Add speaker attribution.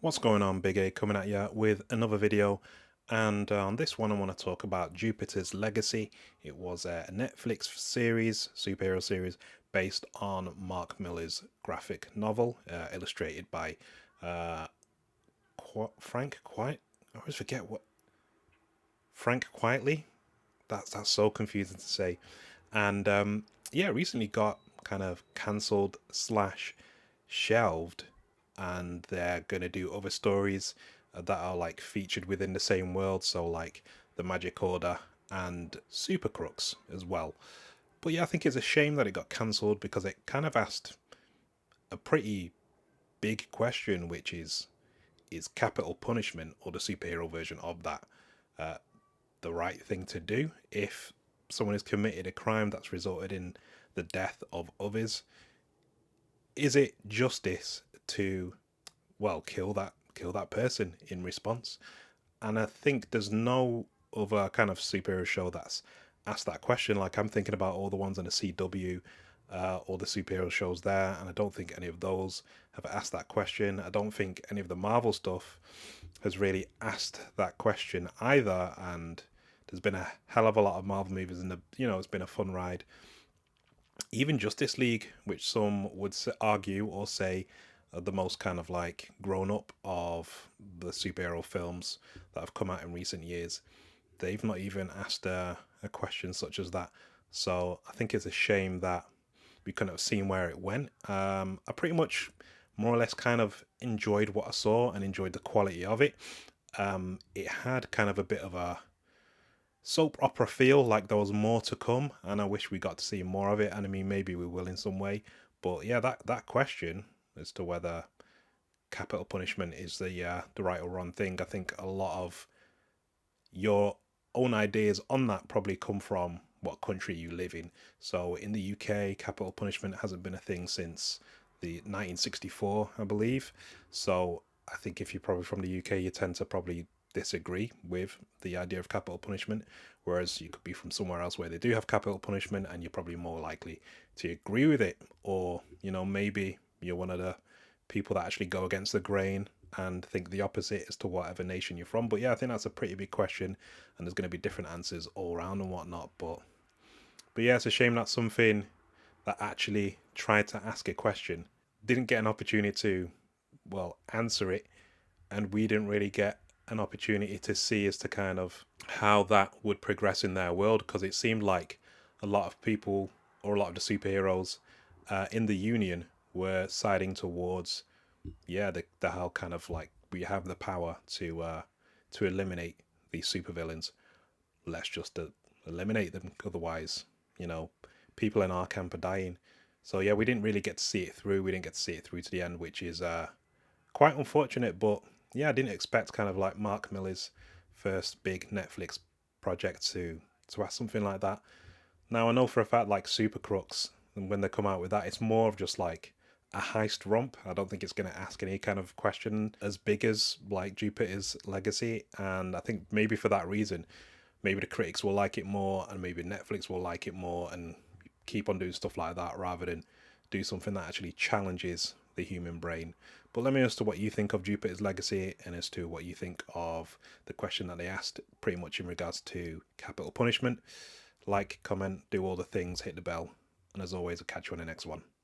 Speaker 1: What's going on, Big A, coming at you with another video. And on this one I want to talk about Jupiter's Legacy. It was a Netflix series, superhero series, based on Mark Millar's graphic novel, illustrated by uh, Frank Quite. I always forget what Frank Quietly. That's so confusing to say. And yeah, recently got kind of cancelled slash shelved, and they're gonna do other stories that are like featured within the same world. So like the Magic Order and Super Crooks as well. But yeah, I think it's a shame that it got cancelled because it kind of asked a pretty big question, which is capital punishment, or the superhero version of that, the right thing to do if someone has committed a crime that's resulted in the death of others? Is it justice to, well, kill that person in response? And I think there's no other kind of superhero show that's asked that question. Like, I'm thinking about all the ones on the CW, all the superhero shows there, and I don't think any of those have asked that question. I don't think any of the Marvel stuff has really asked that question either. And there's been a hell of a lot of Marvel movies, and it's been a fun ride. Even Justice League, which some would argue or say are the most kind of like grown up of the superhero films that have come out in recent years, they've not even asked a question such as that. So I think it's a shame that we couldn't have seen where it went. I pretty much more or less kind of enjoyed what I saw and enjoyed the quality of it. It had kind of a bit of a soap opera feel, like there was more to come, and I wish we got to see more of it. And I mean, maybe we will in some way. But yeah, that question as to whether capital punishment is the right or wrong thing, I think a lot of your own ideas on that probably come from what country you live in. So in the UK, capital punishment hasn't been a thing since the 1964, I believe. So I think if you're probably from the UK, you tend to probably disagree with the idea of capital punishment, whereas you could be from somewhere else where they do have capital punishment and you're probably more likely to agree with it. Or maybe you're one of the people that actually go against the grain and think the opposite as to whatever nation you're from. But yeah, I think that's a pretty big question, and there's going to be different answers all around and whatnot. But yeah, it's a shame that something that actually tried to ask a question didn't get an opportunity to, well, answer it, and we didn't really get an opportunity to see as to kind of how that would progress in their world, because it seemed like a lot of people, or a lot of the superheroes in the Union, were siding towards, yeah, the how kind of like we have the power to eliminate these supervillains. Let's just eliminate them. Otherwise, you know, people in our camp are dying. So yeah, we didn't really get to see it through. We didn't get to see it through to the end, which is quite unfortunate. But yeah, I didn't expect kind of like Mark Millar's first big Netflix project to ask something like that. Now I know for a fact like Super Crooks, and when they come out with that, it's more of just like a heist romp. I don't think it's going to ask any kind of question as big as like Jupiter's Legacy, and I think maybe for that reason, maybe the critics will like it more, and maybe Netflix will like it more, and keep on doing stuff like that rather than do something that actually challenges the human brain. But let me know as to what you think of Jupiter's Legacy, and as to what you think of the question that they asked, pretty much in regards to capital punishment. Like, comment, do all the things, hit the bell, and as always, I'll catch you on the next one.